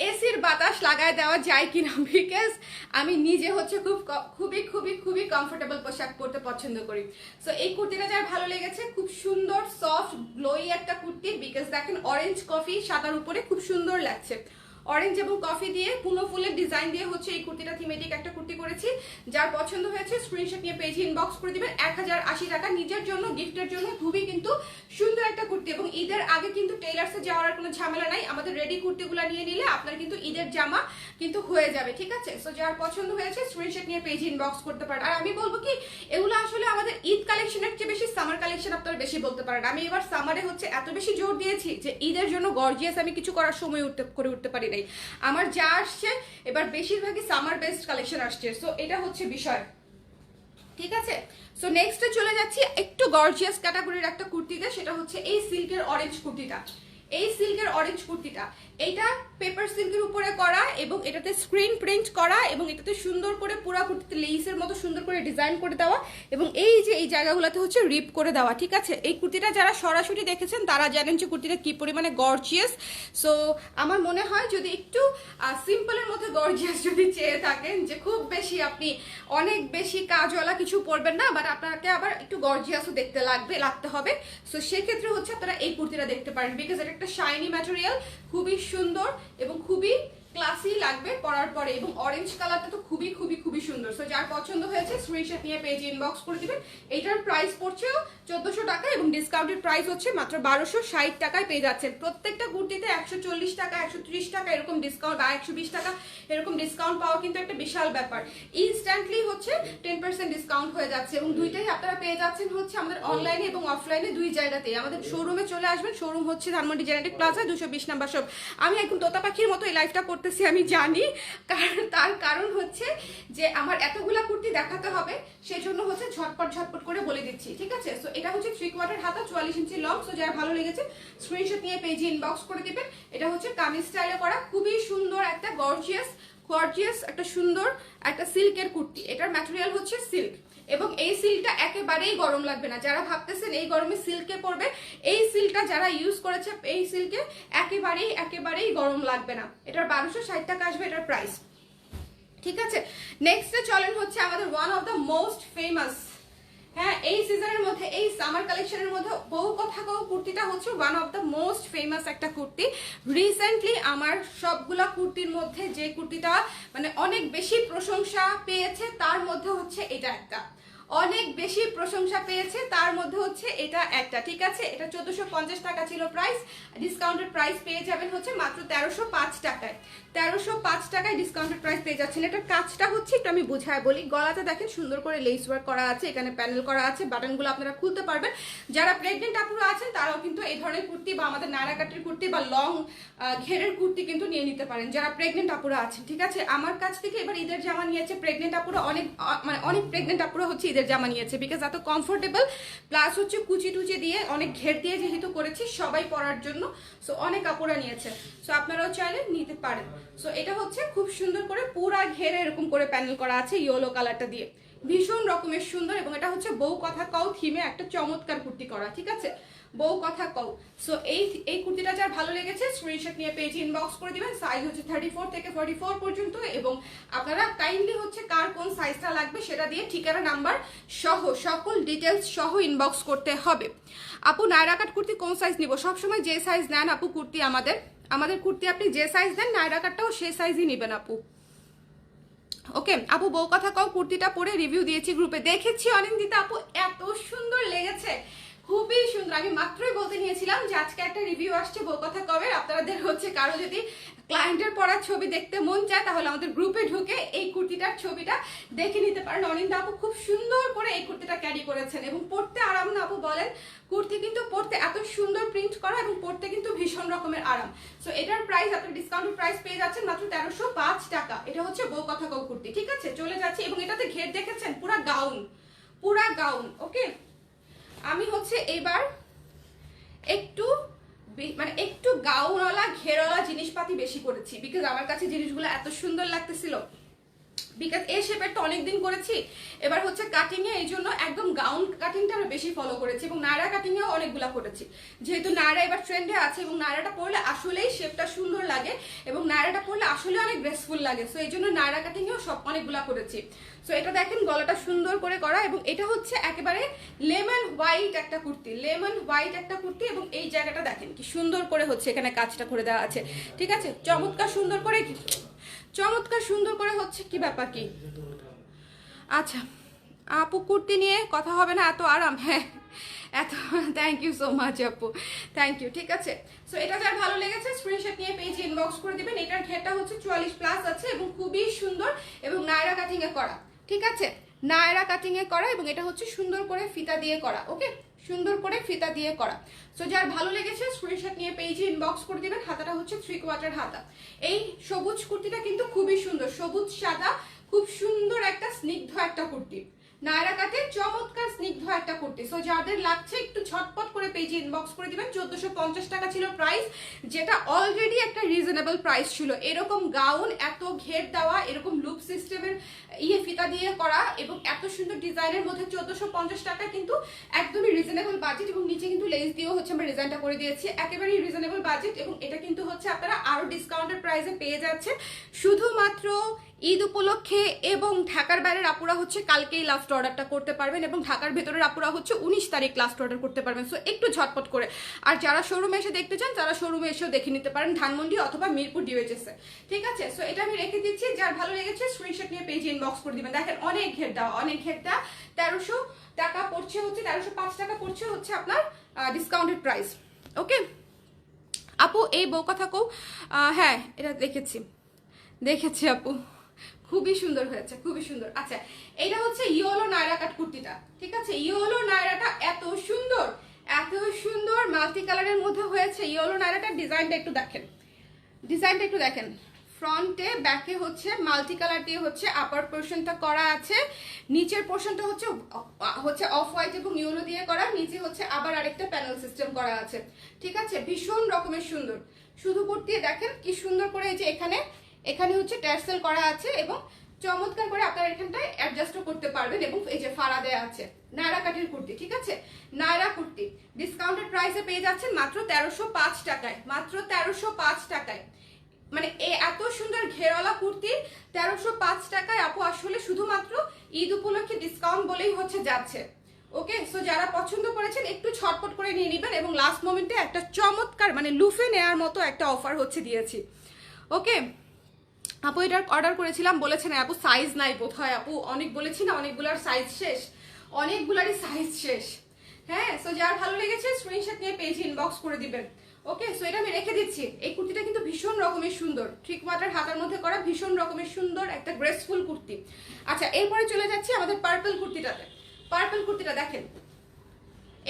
এসির বাতাস লাগায় দেওয়া যায় কিনা, বিকজ আমি নিজে হচ্ছে খুবই খুবই খুবই কমফোর্টেবল পোশাক পরতে পছন্দ করি। সো এই কুর্তিটা যার ভালো লেগেছে, খুব সুন্দর সফট গ্লোই একটা কুর্তি। বিকজ দেখেন অরেঞ্জ কফি সাদার উপরে খুব সুন্দর লাগছে, অরেঞ্জ এবং কফি দিয়ে পুনো ফুলের ডিজাইন দিয়ে হচ্ছে এই কুর্তিটা থিমেটিক একটা কুর্তি করেছি। যার পছন্দ হয়েছে স্ক্রিনশট নিয়ে পেজে ইনবক্স করে দিবেন। 1080 টাকা, নিজের জন্য গিফটের জন্য খুবই কিন্তু সুন্দর একটা কুর্তি। এবং ঈদের আগে কিন্তু টেইলার্সে যাওয়ার কোনো ঝামেলা নাই, আমাদের রেডি কুর্তিগুলো নিয়ে নিলে আপনার কিন্তু ঈদের জামা কিন্তু হয়ে যাবে, ঠিক আছে? সো যার পছন্দ হয়েছে স্ক্রিনশট নিয়ে পেজে ইনবক্স করতে পারেন। আর আমি বলবো কি এগুলো আসলে আমাদের ঈদ কালেকশনের চেয়ে বেশি সামার কালেকশন আপনারা বেশি বলতে পারেন। আমি এবার সামারে হচ্ছে এত বেশি জোর দিয়েছি যে ঈদের জন্য গর্জিয়াস আমি কিছু করার সময় উঠতে পারি নাই। আমার যা আসছে এবার বেশিরভাগই সামার বেসড কালেকশন আসছে। সো এটা হচ্ছে বিষয়, ঠিক আছে? সো নেক্সটে চলে যাচ্ছি একটু গর্জিয়াস ক্যাটাগরির একটা কুর্তিতে, সেটা হচ্ছে এই সিল্কের অরেঞ্জ কুর্তিটা। এই সিল্কের অরেঞ্জ কুর্তিটা এটা পেপার সিল্কের উপরে করা এবং এটাতে স্ক্রিন প্রিন্ট করা এবং এটাতে সুন্দর করে পুরো কুর্তিতে লেসের মতো সুন্দর করে ডিজাইন করে দেওয়া এবং এই যে এই জায়গাগুলোতে হচ্ছে রিপ করে দেওয়া, ঠিক আছে? এই কুর্তিটা যারা সরাসরি দেখেছেন তারা জানেন যে কুর্তিটা কি পরিমাণে গর্জিয়াস। সো আমার মনে হয় যদি একটু সিম্পলের মধ্যে গর্জিয়াস যদি চেয়ে থাকেন, যে খুব বেশি আপনি অনেক বেশি কাজওয়ালা কিছু পরবেন না, বাট আপনাকে আবার একটু গর্জিয়াসও লাগতে হবে, সো সেক্ষেত্রে হচ্ছে আপনারা এই কুর্তিটা দেখতে পারেন। বিকজ এটা একটা শাইনি ম্যাটেরিয়াল, খুবই সুন্দর এবং খুবই ক্লাসি লাগবে পরার পরে। এবং অরেঞ্জ কালারটা তো খুবই খুবই খুবই সুন্দর। সো যার পছন্দ হয়েছে স্ক্রিনশট নিয়ে পেজে ইনবক্স করে দিবেন। এইটার প্রাইস পড়ছে 1400 টাকা এবং ডিসকাউন্টেড প্রাইস হচ্ছে মাত্র 1260 টাকায় পেয়ে যাচ্ছেন। প্রত্যেকটা কুর্তিতে 140 টাকা 130 টাকা এরকম ডিসকাউন্ট বা 120 টাকা এরকম ডিসকাউন্ট পাওয়া কিন্তু একটা বিশাল ব্যাপার। ইনস্ট্যান্টলি হচ্ছে 10% ডিসকাউন্ট হয়ে যাচ্ছে এবং দুইটাই আপনারা পেয়ে যাচ্ছেন হচ্ছে আমাদের অনলাইনে এবং অফলাইনে দুই জায়গাতেই। আমাদের শোরুমে চলে আসবেন, শোরুম হচ্ছে Dhanmondi genetic plaza 220 number shop. আমি একদম তোতা পাখির মতো এই লাইফটা করতেছি আমি জানি, তার কারণ হচ্ছে যে আমার এতগুলা কুর্তি দেখাতে হবে, সেজন্য হচ্ছে ঝটপট করে বলে দিচ্ছি, ঠিক আছে? সো এটা হচ্ছে 3/4 হাতা 44 ইঞ্চি লং। সো যার ভালো লেগেছে স্ক্রিনশট নিয়ে পেজে ইনবক্স করে দিবেন। এটা হচ্ছে কামিজ স্টাইলে করা, খুবই সুন্দর একটা গর্জিয়াস একটা সুন্দর একটা সিল্কের কুর্তি। এটার ম্যাটেরিয়াল হচ্ছে সিল্ক এবং এই সিল্কটা একেবারেই গরম লাগবে না। যারা ভাবতেছেন এই গরমে সিল্কে পরবে, এই সিল্কটা যারা ইউজ করেছে এই সিল্কে একেবারেই গরম লাগবে না। এটার 1260 টাকা আসবে এটার প্রাইস, ঠিক আছে? নেক্সটে চলেন হচ্ছে আমাদের one of the most famous, হ্যাঁ এই সিজনের মধ্যে, এই সামার কালেকশনের মধ্যে বউ কথা কও কুর্তিটা হচ্ছে one of the most famous একটা কুর্তি। রিসেন্টলি আমার সবগুলা কুর্তির মধ্যে যে কুর্তিটা মানে অনেক বেশি প্রশংসা পেয়েছে তার মধ্যে হচ্ছে এটা একটা, অনেক বেশি প্রশংসা পেয়েছে তার মধ্যে হচ্ছে এটা একটা। ঠিক আছে, এটা 1450 টাকা ছিল প্রাইস, ডিসকাউন্টেড প্রাইস পেয়ে যাবেন হচ্ছে মাত্র 1305 টাকায়। 1305 টাকায় ডিসকাউন্টেড প্রাইস পেয়ে যাচ্ছেন। এটার কাজটা হচ্ছে একটু আমি বুঝায় বলি। গলাটা দেখেন সুন্দর করে লেস ওয়ার্ক করা আছে, এখানে প্যানেল করা আছে, বাটনগুলো আপনারা খুলতে পারবেন। যারা প্রেগনেন্ট আপুরা আছেন তারাও কিন্তু এই ধরনের কুর্তি বা আমাদের নায়রা কাটের কুর্তি বা লং ঘেরের কুর্তি কিন্তু নিয়ে নিতে পারেন যারা প্রেগনেন্ট আপুরা আছেন। ঠিক আছে, আমার কাছ থেকে এবার ঈদের জামা নিয়েছে প্রেগনেন্ট আপুরা, অনেক মানে অনেক প্রেগনেন্ট আপুরা হচ্ছে ঈদের জামা নিয়েছে, বিকজ এত কমফোর্টেবল, প্লাস হচ্ছে কুচি টুচি দিয়ে অনেক ঘের দিয়ে যেহেতু করেছি সবাই পরার জন্য, সো অনেক আপুরা নিয়েছে। সো আপনারাও চাইলে নিতে পারেন। সো এটা হচ্ছে খুব সুন্দর করে পুরা ঘেরে এরকম করে প্যানেল করা আছে ইয়েলো কালারটা দিয়ে, ভীষণ রকমের সুন্দর। এবং এটা হচ্ছে বউ কথা কও থিমে একটা চমৎকার কুর্তি করা। ঠিক আছে, বউ কথা কও। সো এই কুর্তিটা যার ভালো লেগেছে স্ক্রিনশট নিয়ে পেজে ইনবক্স করে দিবেন। সাইজ হচ্ছে 34 থেকে 44 পর্যন্ত, এবং আপনারা কাইন্ডলি হচ্ছে কার কোন সাইজটা লাগবে সেটা দিয়ে ঠিকানা নাম্বার সহ সকল ডিটেলস সহ ইনবক্স করতে হবে। আপু নায়রা কাট কুর্তি কোন সাইজ নিব? সবসময় যে সাইজ নেন আপু কুর্তি, আমাদের কুর্তি আপনি যে সাইজ দেন নায়রা কাটটাও সেই সাইজই নেবেন আপু। ওকে আপু, বউ কথা কও কুর্তিটা পরে রিভিউ দিয়েছি গ্রুপে, দেখেছি অনিন্দিতা আপু, এত সুন্দর লেগেছে, খুবই সুন্দর। আমি মাত্রই বলতে নিয়েছিলাম যে আজকে একটা রিভিউ আসছে বউ কথা কবে, আপনাদের হচ্ছে কারো যদি ক্লায়েন্টের পড়ার ছবি দেখতে মন চায় তাহলে আমাদের গ্রুপে ঢুকে এই কুর্তিটার ছবিটা দেখে নিতে পারেন। অনিন্দা আপু খুব সুন্দর করে এই কুর্তিটা ক্যারি করেছেন এবং পরতে আরাম না আপু বলেন? কুর্তি কিন্তু পরতে এত সুন্দর প্রিন্ট করা এবং পরতে কিন্তু ভীষণ রকমের আরাম। সো এটার প্রাইস আপনি ডিসকাউন্টেড প্রাইস পেয়ে যাচ্ছেন মাত্র 1305 টাকা। এটা হচ্ছে বউ কথা কও কুর্তি। ঠিক আছে, চলে যাচ্ছি। এবং এটাতে ঘের দেখেছেন, পুরা গাউন, পুরা গাউন। ওকে, আমি হচ্ছে এবার একটু মানে একটু গাউনওয়ালা ঘেরওয়ালা জিনিসপাতি বেশি করেছি, বিকজ আমার কাছে জিনিসগুলো এত সুন্দর লাগতেছিল। বিকজ এই শেপেরটা অনেকদিন করেছি, এবার হচ্ছে কাটিং এ এই জন্য একদম গাউন কাটিংটা আমরা বেশি ফলো করেছি, এবং নায়রা কাটিং এও অনেকগুলা করেছি, যেহেতু নায়রা এবার ট্রেন্ডে আছে এবং নায়রাটা পরলে আসলেই শেপটা সুন্দর লাগে এবং নায়রাটা পরলে আসলে অনেক গ্রেসফুল লাগে। সো এই জন্য নায়রা কাটিং এও সব অনেকগুলা করেছি। সো এটা দেখেন গলাটা সুন্দর করে করা, এবং এটা হচ্ছে একেবারে লেমন হোয়াইট একটা কুর্তি, লেমন হোয়াইট একটা কুর্তি। এবং এই জায়গাটা দেখেন কি সুন্দর করে হচ্ছে এখানে কাজটা করে দেওয়া আছে। ঠিক আছে, চমৎকার সুন্দর করে, চমৎকার সুন্দর করে হচ্ছে। কি ব্যাপার কি? আচ্ছা আপু কুর্তি নিয়ে কথা হবে না, এত আরাম। হ্যাঁ এত, থ্যাংক ইউ সো মাচ আপু, থ্যাংক ইউ। ঠিক আছে, সো এটা যার ভালো লেগেছে স্ক্রিনশট নিয়ে পেজে ইনবক্স করে দিবেন। এটার ঘেরটা হচ্ছে 44 প্লাস আছে এবং খুবই সুন্দর এবং নায়রা কাটিং এ করা। ঠিক আছে, নায়রা কাটিং এ করা এবং এটা হচ্ছে সুন্দর করে ফিতা দিয়ে করা। ওকে, সুন্দর করে ফিতা দিয়ে করা। সো যার ভালো লেগেছে স্ক্রিনশট নিয়ে পেজে ইনবক্স করে দিবেন। হাতাটা হচ্ছে 3/4 হাতা। এই সবুজ কুর্তিটা কিন্তু খুবই সুন্দর, সবুজ সাদা, খুব সুন্দর একটা স্নিগ্ধ একটা কুর্তি, নায়রা কাটে চমৎকার স্নিগ্ধ একটা কুর্তি। সো যাদের লাগছে একটু ঝটপট করে পেজে ইনবক্স করে দিবেন। 1450 টাকা ছিল প্রাইস, যেটা অলরেডি একটা রিজনেবল প্রাইস ছিল। এরকম গাউন এত ঘের দেওয়া, এরকম লুপ সিস্টেমের ফিতা দিয়ে করা এবং এত সুন্দর ডিজাইনের মধ্যে 1450 টাকা কিন্তু একদমই রিজনেবল বাজেট। এবং নিচে কিন্তু লেস দিয়েও হচ্ছে আমরা ডিজাইনটা করে দিয়েছি, একেবারেই রিজনেবল বাজেট। এবং এটা কিন্তু হচ্ছে আপনারা আরো ডিসকাউন্টেড প্রাইসে পেয়ে যাচ্ছেন শুধুমাত্র ঈদ উপলক্ষে। এবং ঢাকার বাইরের আপুরা হচ্ছে কালকেই লাস্ট অর্ডারটা করতে পারবেন, এবং ঢাকার ভেতরের আপুরা হচ্ছে 19 তারিখ লাস্ট অর্ডার করতে পারবেন। সো একটু ঝটপট করে। আর যারা শোরুমে এসে দেখতে চান তারা শোরুমে এসেও দেখে নিতে পারেন, ধানমন্ডি অথবা মিরপুর ডিওএইচএস এ। ঠিক আছে, সো এটা আমি রেখে দিচ্ছি। যার ভালো লেগেছে স্ক্রিনশট নিয়ে পেজে ইনবক্স করে দিবেন। দেখেন অনেক ঘের দেওয়া, অনেক ঘের দেওয়া। 1300 টাকা পড়ছে হচ্ছে, 1305 টাকা পড়ছে হচ্ছে আপনার ডিসকাউন্টেড প্রাইস। ওকে আপু, এই বউ কথা কও, হ্যাঁ এটা দেখেছি আপু, খুবই সুন্দর হয়েছে, খুবই সুন্দর। আচ্ছা, এটা হচ্ছে ইয়েলো নায়রা কাট কুর্তিটা। ঠিক আছে, ইয়েলো নায়রাটা এত সুন্দর, এত সুন্দর মাল্টি কালারের মধ্যে হয়েছে ইয়েলো নায়রাটার। ডিজাইনটা একটু দেখেন, ডিজাইনটা একটু দেখেন। ফ্রন্টে ব্যাকে হচ্ছে মাল্টি কালার দিয়ে হচ্ছে আপার পোর্শনটা করা আছে, নিচের পোর্শনটা হচ্ছে অফ হোয়াইট এবং ইয়েলো দিয়ে করা, নিচে হচ্ছে আবার আরেকটা প্যানেল সিস্টেম করা আছে। ঠিক আছে, ভীষণ রকমের সুন্দর। শুধু কুর্তি দেখেন কি সুন্দর করে, এই যে এখানে হচ্ছে ট্যাসেল করা আছে এবং চমৎকার করে আপনারা এখানটায় অ্যাডজাস্টও করতে পারবেন। এবং এই যে ফাড়া দেয়া আছে, নায়রা কাটের কুর্তি। ঠিক আছে, নায়রা কুর্তি ডিসকাউন্টেড প্রাইসে পেয়ে যাচ্ছেন মাত্র 1305 টাকায়, মাত্র 1305 টাকায়। মানে এত সুন্দর ঘেরওয়ালা কুর্তি 1305 টাকায় আপু আসলে শুধুমাত্র ঈদ উপলক্ষে ডিসকাউন্ট বলেই হচ্ছে যাচ্ছে। ওকে, সো যারা পছন্দ করেছেন একটু ছটপট করে নিয়ে নেবেন, এবং লাস্ট মোমেন্টে একটা চমৎকার মানে লুফে নেওয়ার মতো একটা অফার হচ্ছে দিয়েছি। ওকে আপু, এটা অর্ডার করেছিলাম, বলেছেন আপু সাইজ নাই বোধহয়। আপু অনেক বলেছি না, অনেকগুলার সাইজ শেষ, অনেকগুলারই সাইজ শেষ। হ্যাঁ, সো যার ভালো লেগেছে স্ক্রিনশট নিয়ে পেজ ইনবক্স করে দিবেন। ওকে, সো এটা আমি রেখে দিচ্ছি। এই কুর্তিটা কিন্তু ভীষণ রকমের সুন্দর, থ্রি কোয়ার্টার হাতার মধ্যে করা, ভীষণ রকমের সুন্দর একটা গ্রেসফুল কুর্তি। আচ্ছা, এরপরে চলে যাচ্ছি আমাদের পার্পল কুর্তিটাতে। পার্পল কুর্তিটা দেখেন,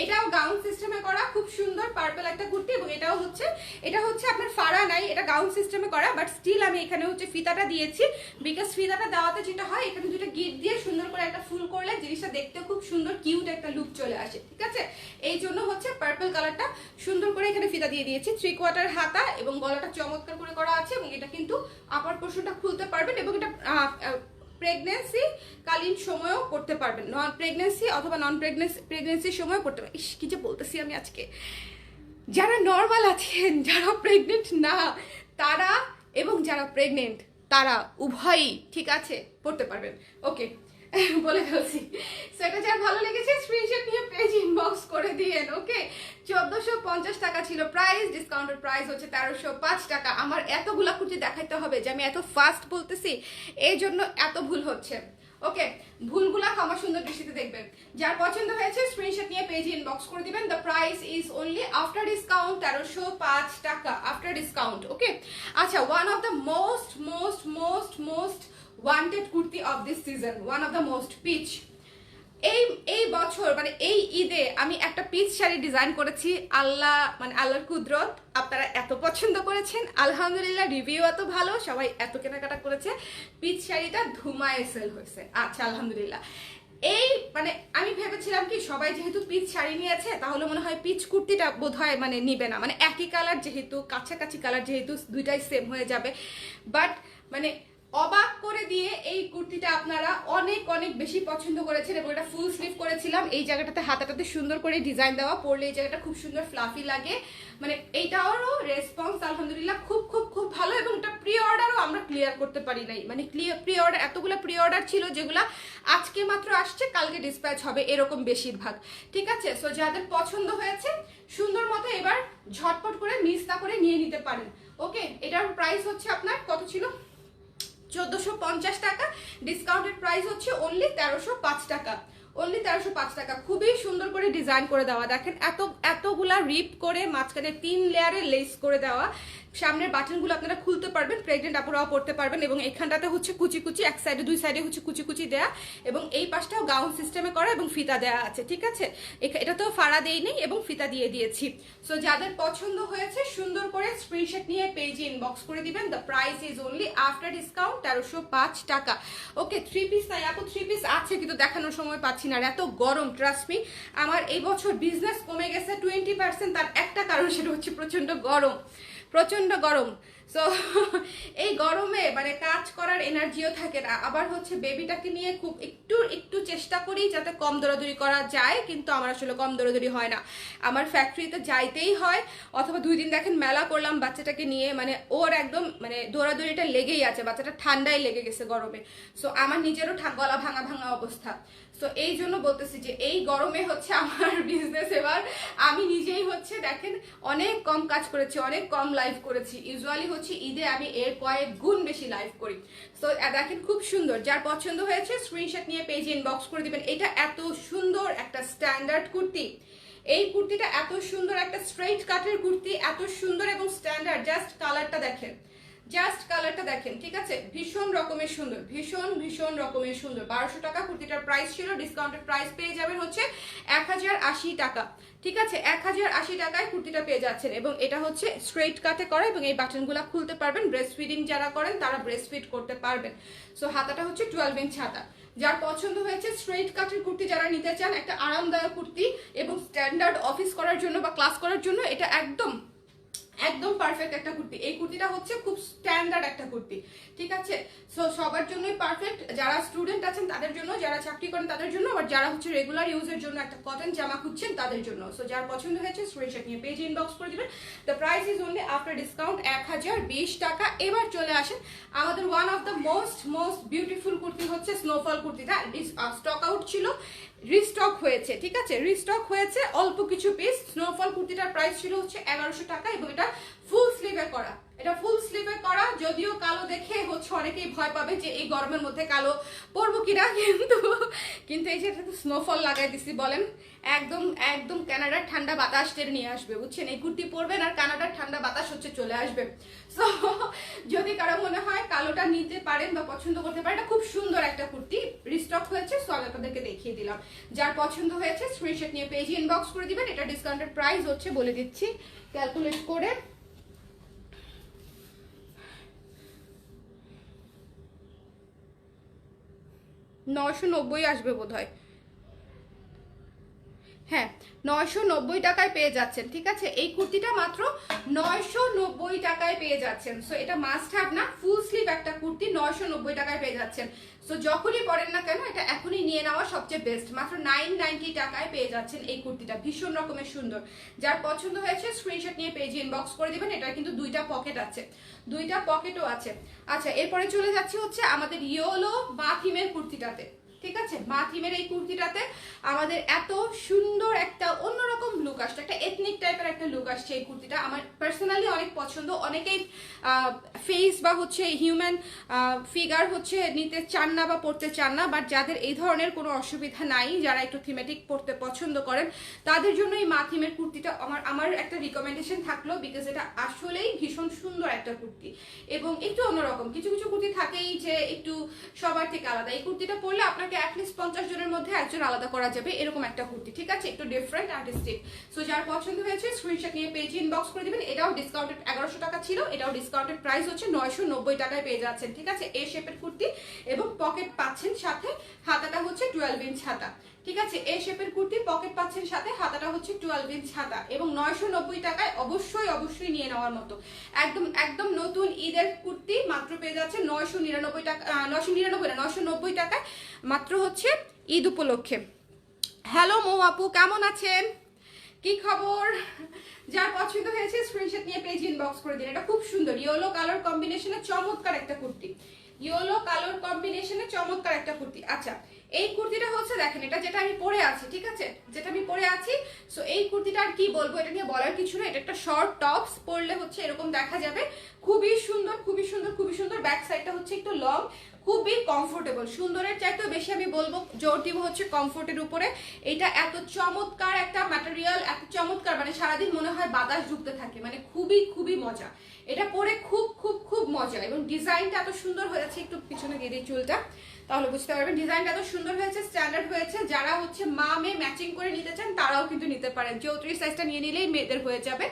এটাও গাউন সিস্টেমে করা, খুব সুন্দর পার্পল একটা কুর্তি, এবং এটা হচ্ছে আপনার ফাড়া নাই, এটা গাউন সিস্টেমে করা, বাট স্টিল আমি এখানে হচ্ছে ফিতাটা দিয়েছি, বিকজ ফিতাটা দেওয়াতে যেটা হয় এখানে দুটো গিট দিয়ে সুন্দর করে একটা ফুল করলে জিনিসটা দেখতে খুব সুন্দর কিউট একটা লুক চলে আসে, ঠিক আছে। এই জন্য হচ্ছে পার্পল কালারটা সুন্দর করে এখানে ফিতা দিয়ে দিয়েছি, থ্রি কোয়ার্টার হাতা, এবং গলাটা চমৎকার করে করা আছে, এবং এটা কিন্তু আপার পোর্শনটা খুলতে পারবেন, এবং এটা প্রেগনেন্সি কালীন সময়ও করতে পারবেন, নন প্রেগনেন্সি অথবা নন প্রেগনেন্সির সময়ও করতে পারবেন। কি যে বলতেছি আমি আজকে, যারা নর্মাল আছেন, যারা প্রেগনেন্ট না তারা, এবং যারা প্রেগনেন্ট তারা উভয়ই ঠিক আছে পড়তে পারবেন। ওকে বলে ফেলছি। সো এটা যার ভালো লেগেছে স্ক্রিনশট নিয়ে পেজ ইনবক্স করে দিয়েন। ওকে, 1450 টাকা ছিল প্রাইস, ডিসকাউন্টের প্রাইস হচ্ছে 1305 টাকা। আমার এতগুলা কুর্তি দেখাইতে হবে যে আমি এত ফাস্ট বলতেছি, এই জন্য এত ভুল হচ্ছে। ওকে, ভুলগুলা ক্ষমা সুন্দর দৃষ্টিতে দেখবেন। যার পছন্দ হয়েছে স্ক্রিনশট নিয়ে পেজে ইনবক্স করে দিবেন। The price is only after discount 1305 টাকা আফটার ডিসকাউন্ট। ওকে, আচ্ছা, one of the most most most most wanted kurti of this season, one of the most peach. এই বছর মানে এই ঈদে আমি একটা পিচ শাড়ি ডিজাইন করেছি, আল্লাহর কুদরত, আপনারা এত পছন্দ করেছেন, আলহামদুলিল্লাহ, রিভিউ এত ভালো, সবাই এত কেনাকাটা করেছে, পিচ শাড়িটা ধুমায় সেল হয়েছে। আচ্ছা, আলহামদুলিল্লাহ। এই মানে আমি ভেবেছিলাম কি সবাই যেহেতু পিচ শাড়ি নিয়েছে তাহলে মনে হয় পিচ কুর্তিটা বোধহয় মানে নিবে না, মানে একই কালার যেহেতু, কাছাকাছি কালার যেহেতু, দুইটাই সেম হয়ে যাবে, বাট মানে অবাক করে দিয়ে এই কুর্তিটা আপনারা অনেক অনেক বেশি পছন্দ করেছেন, এবং এটা ফুল স্লিভ করেছিলাম, এই জায়গাটাতে হাতাটাতে সুন্দর করে ডিজাইন দেওয়া, পরলে এই জায়গাটা খুব সুন্দর ফ্লাফি লাগে, মানে এইটারও রেসপন্স আলহামদুলিল্লাহ খুব খুব খুব ভালো, এবং এটা প্রি অর্ডারও আমরা ক্লিয়ার করতে পারি নাই, মানে প্রি অর্ডার এতগুলো প্রি অর্ডার ছিল যেগুলা আজকে মাত্র আসছে, কালকে ডিসপ্যাচ হবে, এরকম বেশিরভাগ, ঠিক আছে। সো যাদের পছন্দ হয়েছে সুন্দর মতো এবার ঝটপট করে মিস না করে নিয়ে নিতে পারেন। ওকে, এটার প্রাইস হচ্ছে আপনার কত ছিল, 1450 টাকা, ডিসকাউন্টেড প্রাইস হচ্ছে অনলি 1305 টাকা, অনলি 1305 টাকা। খুবই সুন্দর করে ডিজাইন করে দেওয়া, দেখেন এতগুলা রিপ করে মাঝখানে 3 লেয়ারে লেস করে দেওয়া, সামনের বাটনগুলো আপনারা খুলতে পারবেন, প্রেগনেন্ট আপুরাও পড়তে পারবেন, এবং এখানটাতে হচ্ছে কুচি কুচি, এক সাইডে দুই সাইডে হচ্ছে কুচি কুচি দেয়া, এবং এই পাশটাও গাউন সিস্টেমে করা, এবং ফিতা দেয়া আছে, ঠিক আছে। এটা তো ফাড়া দেই নেই, এবং ফিতা দিয়ে দিয়েছি। সো যাদের পছন্দ হয়েছে সুন্দর করে স্ক্রিনশট নিয়ে পেজে ইনবক্স করে দিবেন। The price is only after discount 1305 টাকা। ওকে, 3 পিস নাই আপু, 3 পিস আছে কিন্তু দেখানোর সময় পাচ্ছি না, এত গরম, ট্রাস্ট মি, আমার এই বছর বিজনেস কমে গেছে 20%, তার একটা কারণ সেটা হচ্ছে প্রচন্ড গরম, প্রচন্ড গরম। সো এই গরমে মানে কাজ করার এনার্জিও থাকে না, আবার হচ্ছে বেবিটাকে নিয়ে খুব একটু চেষ্টা করি যাতে কম দৌড়াদৌড়ি করা যায়, কিন্তু আমার আসলে কম দৌড়াদৌড়ি হয় না, আমার ফ্যাক্টরিতে যাইতেই হয়, অথবা 2 দিন দেখেন মেলা করলাম বাচ্চাটাকে নিয়ে, মানে ওর একদম মানে দৌড়াদৌড়িটা লেগেই আছে, বাচ্চাটা ঠান্ডায় লেগে গেছে গরমে। সো আমার নিজেরও গলা ভাঙা ভাঙা অবস্থা। সো এই জন্য বলতেছি যে এই গরমে হচ্ছে আমার বিজনেস এবার আমি নিজেই হচ্ছে দেখেন অনেক কম কাজ করেছি, অনেক কম লাইভ করেছি, ইউজুয়ালি হচ্ছে ঈদে আমি এর কয়েক গুণ বেশি লাইভ করি। সো দেখেন খুব সুন্দর, যার পছন্দ হয়েছে স্ক্রিনশট নিয়ে পেজে ইনবক্স করে দিবেন। এটা এত সুন্দর একটা স্ট্যান্ডার্ড কুর্তি, এই কুর্তিটা এত সুন্দর একটা স্ট্রেইট কাটের কুর্তি, এত সুন্দর এবং স্ট্যান্ডার্ড, জাস্ট কালারটা দেখেন, জাস্ট কালারটা দেখেন, ঠিক আছে, ভীষণ রকমের সুন্দর, ভীষণ ভীষণ রকমের সুন্দর। 1200 টাকা কুর্তিটার প্রাইস ছিল, ডিসকাউন্টেড প্রাইস পেয়ে যাবেন হচ্ছে 1080 টাকা, ঠিক আছে, 1080 টাকায় কুর্তিটা পেয়ে যাচ্ছেন, এবং এটা হচ্ছে স্ট্রেইট কাটে করা, এবং এই বাটনগুলো খুলতে পারবেন, ব্রেস্ট ফিডিং যারা করেন তারা ব্রেস্ট ফিড করতে পারবেন। সো হাতাটা হচ্ছে 12 ইঞ্চ হাতা। যার পছন্দ হয়েছে স্ট্রেইট কাটের কুর্তি যারা নিতে চান, একটা আরামদায়ক কুর্তি এবং স্ট্যান্ডার্ড অফিস করার জন্য বা ক্লাস করার জন্য এটা একদম একদম পারফেক্ট একটা কুর্তি। এই কুর্তিটা হচ্ছে খুব স্ট্যান্ডার্ড একটা কুর্তি, ঠিক আছে। সো সবার জন্যই পারফেক্ট, যারা স্টুডেন্ট আছেন তাদের জন্য, যারা চাকরি করেন তাদের জন্য, আর যারা হচ্ছে রেগুলার ইউজের জন্য একটা কটন জামা খুঁজছেন তাদের জন্য। সো যার পছন্দ হয়েছে স্ক্রিনশট নিয়ে পেজে ইনবক্স করে দিবেন। The price is only after discount 1020 টাকা। এবার চলে আসেন আমাদের one of the most beautiful kurti হচ্ছে স্নোফল কুর্তিটা, স্টক আউট ছিল, রিস্টক হয়েছে, ঠিক আছে, রিস্টক হয়েছে অল্প কিছু পিস। স্নোফল কুর্তিটার প্রাইস ছিল হচ্ছে 1100 টাকা এবং এটা ফুল স্লিভে করা, এটা ফুল স্লিভে করা। যদিও কালো দেখে হচ্ছে অনেকেই ভয় পাবে যে এই গরমের মধ্যে কালো পরবো কিনা, কিন্তু এই যে এটা তো স্নোফল লাগাই দিছি বলেন, একদম একদম কানাডার ঠান্ডা বাতাস টেনে নিয়ে আসবে, বুঝছেন? এই কুর্তি পরবেন আর কানাডার ঠান্ডা বাতাস হচ্ছে চলে আসবে। সো যদি কারো মনে হয় কালোটা নিতে পারেন বা পছন্দ করতে পারেন, এটা খুব সুন্দর একটা কুর্তি, রিস্টক হয়েছে। সো আমি আপনাদেরকে দেখিয়ে দিলাম। যার পছন্দ হয়েছে স্ক্রিনশট নিয়ে পেজে ইনবক্স করে দিবেন। এটা ডিসকাউন্টেড প্রাইস হচ্ছে, বলে দিচ্ছি ক্যালকুলেট করে, $990 আসবে বোধহয়। হ্যাঁ, 990 টাকায় পেয়ে যাচ্ছেন, ঠিক আছে? এই কুর্তিটা মাত্র 990 টাকায় পেয়ে যাচ্ছেন। সো এটা মাস্ট হ্যাভ না, ফুল স্লিভ একটা কুর্তি 990 টাকায় পেয়ে যাচ্ছেন। সো যখনই পরেন না কেন এটা এখনই নিয়ে নেওয়া সবচেয়ে বেস্ট। মাত্র 990 টাকায় পেয়ে যাচ্ছেন এই কুর্তিটা, ভীষণ রকমের সুন্দর। যার পছন্দ হয়েছে স্ক্রিনশট নিয়ে পেজে ইনবক্স করে দিবেন। এটা কিন্তু দুইটা পকেট আছে, দুইটা পকেটও আছে। আচ্ছা, এরপরে চলে যাচ্ছে হচ্ছে আমাদের ইয়েলো বা থিমের কুর্তিটাতে, ঠিক আছে? মা থিমের এই কুর্তিটাতে আমাদের এত সুন্দর একটা অন্যরকম লুক আসছে, একটা এথনিক টাইপের একটা লুক আসছে। এই কুর্তিটা আমার পার্সোনালি অনেক পছন্দ। অনেকেই ফেস বা হচ্ছে হিউম্যান ফিগার হচ্ছে নিতে চান না বা পড়তে চান না, বাট যাদের এই ধরনের কোনো অসুবিধা নাই, যারা একটু থিমেটিক পড়তে পছন্দ করেন, তাদের জন্য এই মা থিমের কুর্তিটা আমার একটা রিকমেন্ডেশন থাকলো, বিকজ এটা আসলেই ভীষণ সুন্দর একটা কুর্তি এবং একটু অন্যরকম। কিছু কিছু কুর্তি থাকেই যে একটু সবার থেকে আলাদা, এই কুর্তিটা পরলে আপনাকে অ্যাটলিস্ট 50 জনের মধ্যে একজন আলাদা করা যাবে, এরকম একটা কুর্তি, ঠিক আছে? একটু ডিফারেন্ট আর্টিস্টিক। সো যার পছন্দ হয়েছে স্ক্রিনশট নিয়ে পেজে ইনবক্স করে দিবেন। এটাও ডিসকাউন্টেড 1100 টাকা ছিল, এটাও ডিসকাউন্টেড প্রাইস হচ্ছে 990 টাকায় পেয়ে যাচ্ছেন, ঠিক আছে? এ শেপের কুর্তি এবং পকেট পাচ্ছেন সাথে, হাতাটা হচ্ছে 12 ইঞ্চ হাতা, ঠিক আছে? এ শেপের কুর্তি, পকেট পাচ্ছেন সাথে, হাতাটা হচ্ছে 12 ইঞ্চ হাতা এবং 990 টাকায় অবশ্যই অবশ্যই নিয়ে নেওয়ার মতো। একদম একদম নতুন ঈদের কুর্তি মাত্র পেয়ে যাচ্ছে 999 টাকা, 990 টাকায়, মাত্র হচ্ছে ঈদ উপলক্ষে। হ্যালো মৌ আপু, কেমন আছেন? কি খবর? যার পছন্দ হয়েছে স্ক্রিনশট নিয়ে পেজ ইনবক্স করে দিন। এটা খুব সুন্দর ইয়েলো কালার কম্বিনেশনে চমৎকার একটা কুর্তি, ইয়েলো কালার কম্বিনেশনে চমৎকার একটা কুর্তি। আচ্ছা, এই কুর্তিটা হচ্ছে দেখেন, এটা যেটা আমি পরে আছি, ঠিক আছে, যেটা আমি পরে আছি। সো এই কুর্তিটা আর কি বলবো, এটা নিয়ে বলার কিছু না। এটা একটা শর্ট টপস, পরলে হচ্ছে এরকম দেখা যাবে, খুবই সুন্দর খুবই সুন্দর খুবই সুন্দর। ব্যাক সাইডটা হচ্ছে একটু লং, খুবই কমফোর্টেবল। সুন্দরের চাইতেও বেশি আমি বলবো, জোর দিব হচ্ছে কমফোর্টের উপরে। এটা এত চমৎকার একটা ম্যাটেরিয়াল, এত চমৎকার, মানে সারাদিন মনে হয় বাতাস ঢুকতে থাকে, মানে খুবই খুবই মজা। এটা পরে খুব খুব খুব মজা এবং ডিজাইনটা এত সুন্দর হয়েছে। একটু পিছনে গিয়ে দিই চুলটা, তাহলে বুঝতে পারবেন। ডিজাইনটা এত সুন্দর হয়েছে, স্ট্যান্ডার্ড হয়েছে। যারা হচ্ছে মা মেয়ে ম্যাচিং করে নিতে চান তারাও কিন্তু নিতে পারেন। 34 সাইজটা নিয়ে নিলেই মেয়েদের হয়ে যাবে।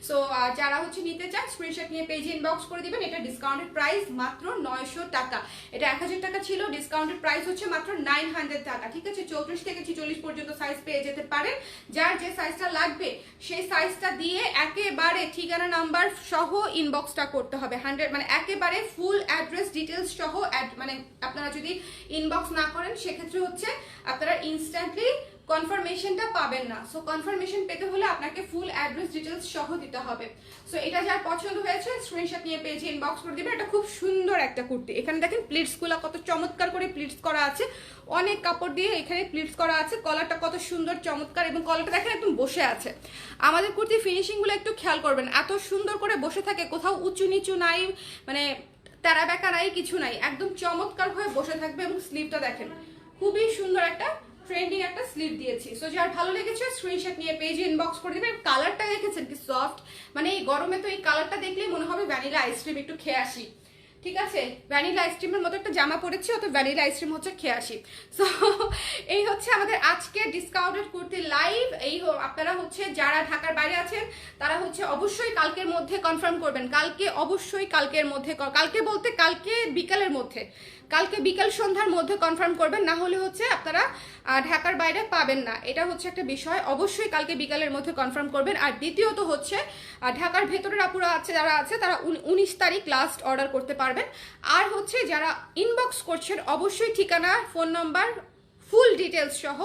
সো যারা হচ্ছে নিতে চান স্ক্রিনশট নিয়ে পেজে ইনবক্স করে দিবেন। এটা ডিসকাউন্টেড প্রাইস মাত্র 900 টাকা। এটা 1000 টাকা ছিল, ডিসকাউন্টেড প্রাইস হচ্ছে মাত্র 900 টাকা, ঠিক আছে? 34 থেকে 46 পর্যন্ত সাইজ পেয়ে যেতে পারেন। যার যে সাইজটা লাগবে সেই সাইজটা দিয়ে একেবারে ঠিকানা নাম্বার সহ ইনবক্সটা করতে হবে। 100 মানে একেবারে ফুল অ্যাড্রেস ডিটেলস সহ, মানে আপনারা যদি ইনবক্স না করেন সেক্ষেত্রে হচ্ছে আপনারা ইনস্ট্যান্টলি কনফার্মেশনটা পাবেন না। সো কনফার্মেশন পেতে হলে আপনাকে ফুল অ্যাড্রেস ডিটেলস সহ দিতে হবে। সো এটা যার পছন্দ হয়েছে স্ক্রিনশট নিয়ে পেজে ইনবক্স করে দিবেন। এটা খুব সুন্দর একটা কুর্তি। এখানে দেখেন প্লিটসগুলো কত চমৎকার করে প্লিটস করা আছে, অনেক কাপড় দিয়ে এখানে প্লিটস করা আছে। কলারটা কত সুন্দর চমৎকার এবং কলারটা দেখেন একদম বসে আছে। আমাদের কুর্তি ফিনিশিংগুলো একটু খেয়াল করবেন, এত সুন্দর করে বসে থাকে, কোথাও উঁচু নিচু নাই, মানে তেরা বেকা নাই, কিছু নাই, একদম চমৎকার হয়ে বসে থাকবে। এবং স্লিভটা দেখেন, খুবই সুন্দর একটা ট্রেন্ডিং একটা স্লিভ দিয়েছি। সো যার ভালো লেগেছে স্ক্রিনশট নিয়ে পেজে ইনবক্স করে দিবেন। কালারটা দেখেছেন কি সফট, মানে এই গরমে তো এই কালারটা দেখলেই মনে হবে ভ্যানিলা আইসক্রিম একটু খেয়ে আসি, ঠিক আছে? ভ্যানিলা আইসক্রিমের মতো একটা জামা পরেছি, অত ভ্যানিলা আইসক্রিম হচ্ছে খেয়ে আসি। সো এই হচ্ছে আমাদের আজকে ডিসকাউন্টেড কুর্তি লাইভ। এই আপনারা হচ্ছে যারা ঢাকার বাইরে আছেন তারা হচ্ছে অবশ্যই কালকের মধ্যে কনফার্ম করবেন। কালকে অবশ্যই কালকের মধ্যে, কালকে বলতে কালকে বিকালের মধ্যে, কালকে বিকাল সন্ধ্যার মধ্যে কনফার্ম করবেন, না হলে হচ্ছে আপনারা ঢাকার বাইরে পাবেন না। এটা হচ্ছে একটা বিষয়, অবশ্যই কালকে বিকালের মধ্যে কনফার্ম করবেন। আর দ্বিতীয়ত হচ্ছে ঢাকার ভেতরের আপুরা আছে, যারা আছে তারা 19 তারিখ লাস্ট অর্ডার করতে পারবেন। আর হচ্ছে যারা ইনবক্স করছেন অবশ্যই ঠিকানা, ফোন নাম্বার, ফুল ডিটেলস সহ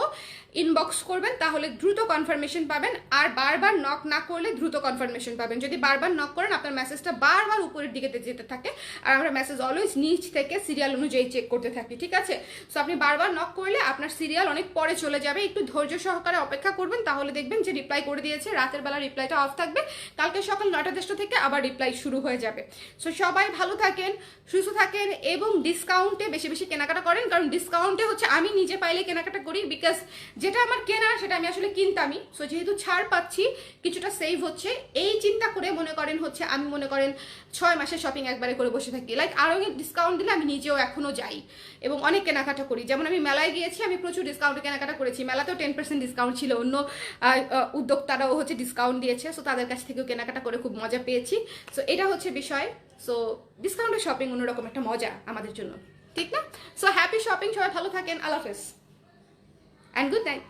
ইনবক্স করবেন, তাহলে দ্রুত কনফার্মেশন পাবেন। আর বারবার নক না করলে দ্রুত কনফার্মেশন পাবেন। যদি বারবার নক করেন আপনার মেসেজটা বারবার উপরের দিকে যেতে থাকে, আর আমরা মেসেজ অলওয়েজ নিচ থেকে সিরিয়াল অনুযায়ী চেক করতে থাকি, ঠিক আছে? সো আপনি বারবার নক করলে আপনার সিরিয়াল অনেক পরে চলে যাবে। একটু ধৈর্য সহকারে অপেক্ষা করবেন, তাহলে দেখবেন যে রিপ্লাই করে দিয়েছে। রাতের বেলা রিপ্লাইটা অফ থাকবে, কালকে সকাল 9টা-10টা থেকে আবার রিপ্লাই শুরু হয়ে যাবে। সো সবাই ভালো থাকেন, সুস্থ থাকেন, এবং ডিসকাউন্টে বেশি বেশি কেনাকাটা করেন। কারণ ডিসকাউন্টে হচ্ছে আমি নিজে পাইলে কেনাকাটা করি, বিকজ যেটা আমার কেনা সেটা আমি আসলে কিনতামই। সো যেহেতু ছাড় পাচ্ছি, কিছুটা সেভ হচ্ছে, এই চিন্তা করে মনে করেন হচ্ছে আমি মনে করেন 6 মাসের শপিং একবারে করে বসে থাকি। লাইক আরও ডিসকাউন্ট দিলে আমি নিজেও এখনও যাই এবং অনেক কেনাকাটা করি। যেমন আমি মেলায় গিয়েছি, আমি প্রচুর ডিসকাউন্টে কেনাকাটা করেছি। মেলাতেও 10% ডিসকাউন্ট ছিল, অন্য উদ্যোক্তারাও হচ্ছে ডিসকাউন্ট দিয়েছে। সো তাদের কাছ থেকেও কেনাকাটা করে খুব মজা পেয়েছি। সো এটা হচ্ছে বিষয়। সো ডিসকাউন্টের শপিং অন্যরকম একটা মজা আমাদের জন্য, ঠিক না? সো হ্যাপি শপিং, সবাই ভালো থাকেন, আল্লাহ হাফেজ অ্যান্ড গুড নাইট।